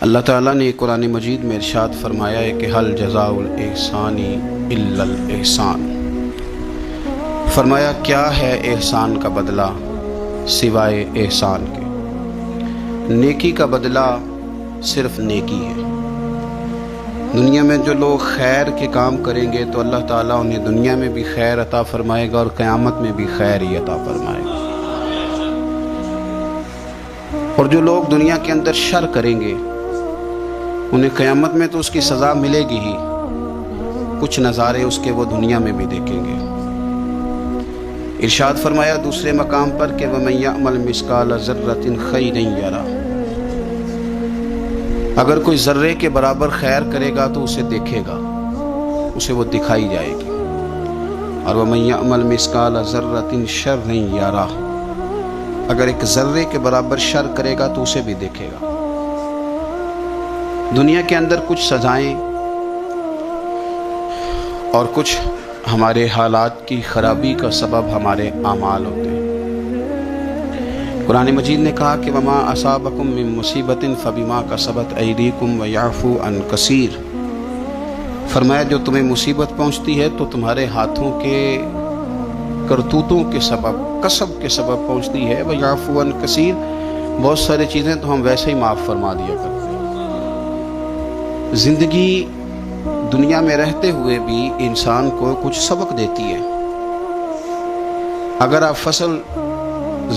اللہ تعالیٰ نے قرآن مجید میں ارشاد فرمایا ہے کہ حل جزاء الاحسان الا الاحسان۔ فرمایا کیا ہے احسان کا بدلہ سوائے احسان کے؟ نیکی کا بدلہ صرف نیکی ہے۔ دنیا میں جو لوگ خیر کے کام کریں گے تو اللہ تعالیٰ انہیں دنیا میں بھی خیر عطا فرمائے گا اور قیامت میں بھی خیر ہی عطا فرمائے گا۔ اور جو لوگ دنیا کے اندر شر کریں گے انہیں قیامت میں تو اس کی سزا ملے گی ہی، کچھ نظارے اس کے وہ دنیا میں بھی دیکھیں گے۔ ارشاد فرمایا دوسرے مقام پر کہ وَمَن يَعْمَلْ مِثْقَالَ ذَرَّةٍ خَيْرًا يَرَهُ، اگر کوئی ذرے کے برابر خیر کرے گا تو اسے دیکھے گا، اسے وہ دکھائی جائے گی۔ اور وَمَن يَعْمَلْ مِثْقَالَ ذَرَّةٍ شَرًّا يَرَهُ، اگر ایک ذرے کے برابر شر کرے گا تو اسے بھی دیکھے گا۔ دنیا کے اندر کچھ سزائیں اور کچھ ہمارے حالات کی خرابی کا سبب ہمارے اعمال ہوتے ہیں۔ قرآن مجید نے کہا کہ وما اصابکم من مصیبت فبما کسبت ایدیکم ویعفو عن کثیر۔ فرمایا جو تمہیں مصیبت پہنچتی ہے تو تمہارے ہاتھوں کے کرتوتوں کے سبب، کسب کے سبب پہنچتی ہے۔ ویعفو عن کثیر، بہت ساری چیزیں تو ہم ویسے ہی معاف فرما دیا کرتے ہیں۔ زندگی دنیا میں رہتے ہوئے بھی انسان کو کچھ سبق دیتی ہے۔ اگر آپ فصل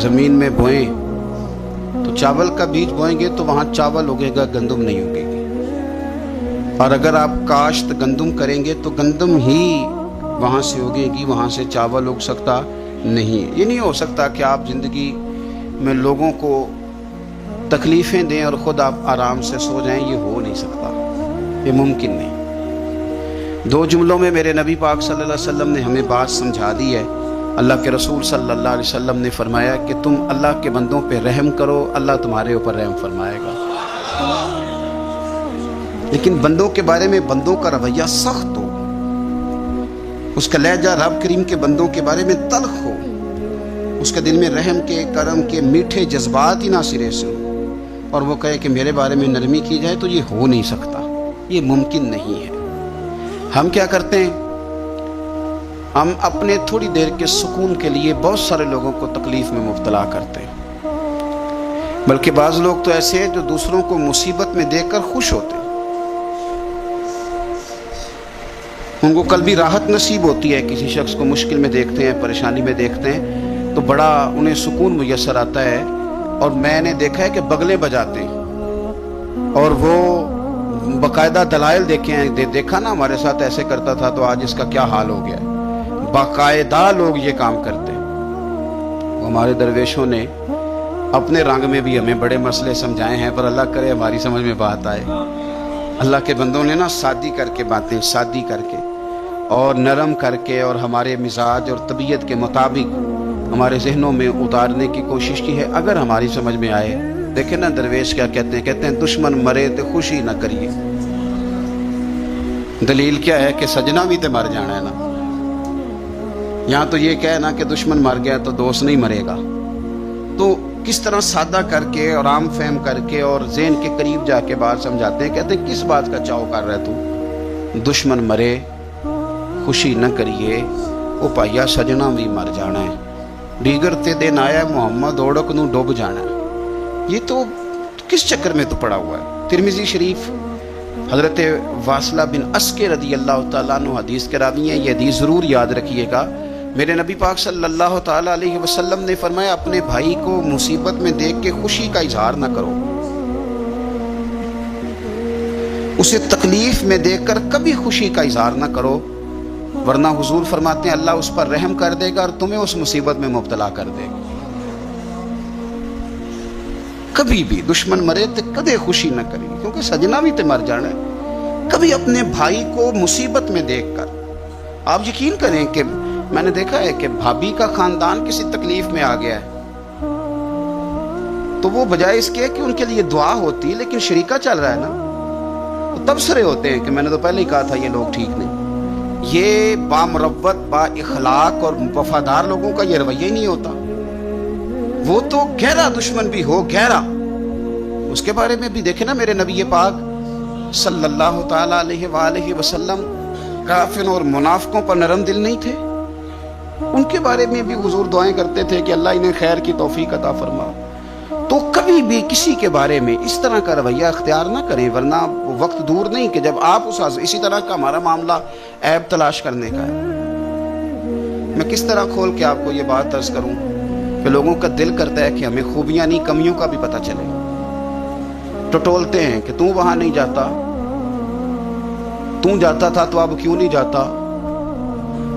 زمین میں بوئیں تو چاول کا بیج بوئیں گے تو وہاں چاول اگے گا، گندم نہیں اگے گی۔ اور اگر آپ کاشت گندم کریں گے تو گندم ہی وہاں سے اگے گی، وہاں سے چاول اگ سکتا نہیں۔ یہ نہیں ہو سکتا کہ آپ زندگی میں لوگوں کو تکلیفیں دیں اور خود آپ آرام سے سو جائیں، یہ ہو نہیں سکتا، یہ ممکن نہیں۔ دو جملوں میں میرے نبی پاک صلی اللہ علیہ وسلم نے ہمیں بات سمجھا دی ہے۔ اللہ کے رسول صلی اللہ علیہ وسلم نے فرمایا کہ تم اللہ کے بندوں پہ رحم کرو، اللہ تمہارے اوپر رحم فرمائے گا۔ لیکن بندوں کے بارے میں بندوں کا رویہ سخت ہو، اس کا لہجہ رب کریم کے بندوں کے بارے میں تلخ ہو، اس کے دل میں رحم کے، کرم کے میٹھے جذبات ہی نہ سرے سے ہو، اور وہ کہے کہ میرے بارے میں نرمی کی جائے، تو یہ ہو نہیں سکتا، یہ ممکن نہیں ہے۔ ہم کیا کرتے ہیں؟ ہم اپنے تھوڑی دیر کے سکون کے لیے بہت سارے لوگوں کو تکلیف میں مبتلا کرتے ہیں، بلکہ بعض لوگ تو ایسے ہیں جو دوسروں کو مصیبت میں دیکھ کر خوش ہوتے ہیں، ان کو قلبی راحت نصیب ہوتی ہے۔ کسی شخص کو مشکل میں دیکھتے ہیں، پریشانی میں دیکھتے ہیں تو بڑا انہیں سکون میسر آتا ہے، اور میں نے دیکھا ہے کہ بغلیں بجاتے ہیں اور وہ باقاعدہ دلائل دیکھے ہیں، دیکھا نا ہمارے ساتھ ایسے کرتا تھا تو آج اس کا کیا حال ہو گیا ہے۔ باقاعدہ لوگ یہ کام کرتے ہیں۔ وہ ہمارے درویشوں نے اپنے رنگ میں بھی ہمیں بڑے مسئلے سمجھائے ہیں، پر اللہ کرے ہماری سمجھ میں بات آئے۔ اللہ کے بندوں نے نا سادی کر کے باتیں، سادی کر کے اور نرم کر کے اور ہمارے مزاج اور طبیعت کے مطابق ہمارے ذہنوں میں اتارنے کی کوشش کی ہے۔ اگر ہماری سمجھ میں آئے، دیکھیں نا درویش کیا کہتے ہیں دشمن مرے تو خوشی نہ کریے۔ دلیل کیا ہے کہ سجنا بھی تے مر جانا ہے نا۔ یہاں تو یہ کہنا کہ دشمن مر گیا تو دوست نہیں مرے گا، تو کس طرح سادہ کر کے اور عام فہم کر کے اور ذہن کے قریب جا کے بات سمجھاتے ہیں۔ کہتے ہیں کس بات کا چاؤ کر رہا ہے تو؟ دشمن مرے خوشی نہ کریے، او پائیا سجنا بھی مر جانا ہے، ڈیگر تے دن آیا محمد اوڑک نو ڈوب جانا ہے۔ یہ تو کس چکر میں تو پڑا ہوا ہے؟ ترمذی شریف حضرت واصلہ بن اسکے رضی اللہ تعالیٰ عنہ حدیث کے راوی ہیں۔ یہ حدیث ضرور یاد رکھیے گا۔ میرے نبی پاک صلی اللہ تعالیٰ علیہ وسلم نے فرمایا اپنے بھائی کو مصیبت میں دیکھ کے خوشی کا اظہار نہ کرو، اسے تکلیف میں دیکھ کر کبھی خوشی کا اظہار نہ کرو، ورنہ حضور فرماتے ہیں اللہ اس پر رحم کر دے گا اور تمہیں اس مصیبت میں مبتلا کر دے گا۔ کبھی بھی دشمن مرے تو کدے خوشی نہ کری، کیونکہ سجنا بھی تے مر جانا ہے۔ کبھی اپنے بھائی کو مصیبت میں دیکھ کر، آپ یقین کریں کہ میں نے دیکھا ہے کہ بھابھی کا خاندان کسی تکلیف میں آ گیا ہے تو وہ بجائے اس کے کہ ان کے لیے دعا ہوتی، لیکن شریکہ چل رہا ہے نا، وہ تبصرے ہوتے ہیں کہ میں نے تو پہلے ہی کہا تھا یہ لوگ ٹھیک نہیں۔ یہ بامروت، با اخلاق اور وفادار لوگوں کا یہ رویہ ہی نہیں ہوتا۔ وہ تو گہرا دشمن بھی ہو، گہرا، اس کے بارے میں بھی دیکھیں نا، میرے نبی پاک صلی اللہ تعالی علیہ وآلہ وسلم کافروں اور منافقوں پر نرم دل نہیں تھے؟ ان کے بارے میں بھی حضور دعائیں کرتے تھے کہ اللہ انہیں خیر کی توفیق عطا فرما۔ تو کبھی بھی کسی کے بارے میں اس طرح کا رویہ اختیار نہ کریں، ورنہ وہ وقت دور نہیں کہ جب آپ اسی طرح کا ہمارا معاملہ عیب تلاش کرنے کا ہے۔ میں کس طرح کھول کے آپ کو یہ بات عرض کروں کہ لوگوں کا دل کرتا ہے کہ ہمیں خوبیاں نہیں کمیوں کا بھی پتہ چلے۔ ٹٹولتے ہیں کہ تو وہاں نہیں جاتا، تو جاتا تھا تو اب کیوں نہیں جاتا،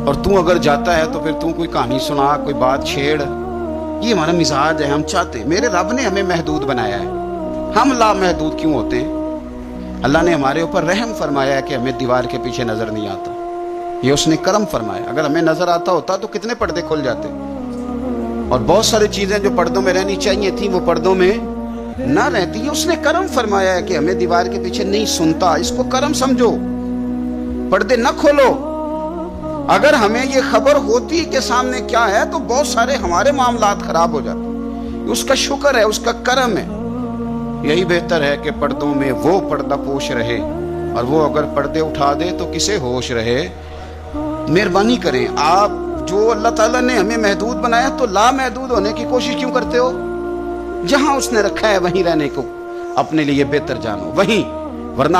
اور تو اگر جاتا ہے تو پھر تو کوئی کہانی سنا، کوئی بات چھیڑ۔ یہ ہمارا مزاج ہے، ہم چاہتے ہیں۔ میرے رب نے ہمیں محدود بنایا ہے، ہم لامحدود کیوں ہوتے ہیں؟ اللہ نے ہمارے اوپر رحم فرمایا ہے کہ ہمیں دیوار کے پیچھے نظر نہیں آتا، یہ اس نے کرم فرمایا۔ اگر ہمیں نظر آتا ہوتا تو کتنے پردے کھل جاتے، اور بہت ساری چیزیں جو پردوں میں رہنی چاہیے تھیں وہ پردوں میں نہ رہتی ہیں۔ اس نے کرم فرمایا ہے کہ ہمیں دیوار کے پیچھے نہیں سنتا، اس کو کرم سمجھو، پردے نہ کھولو۔ اگر ہمیں یہ خبر ہوتی کہ سامنے کیا ہے تو بہت سارے ہمارے معاملات خراب ہو جاتے۔ اس کا شکر ہے، اس کا کرم ہے۔ یہی بہتر ہے کہ پردوں میں وہ پردہ پوش رہے، اور وہ اگر پردے اٹھا دے تو کسے ہوش رہے۔ مہربانی کریں، آپ جو اللہ تعالیٰ نے ہمیں محدود بنایا تو لامحدود ہونے کی کوشش کیوں کرتے ہو؟ جہاں اس نے رکھا ہے وہیں رہنے کو اپنے لیے بہتر جانو، وہیں، ورنہ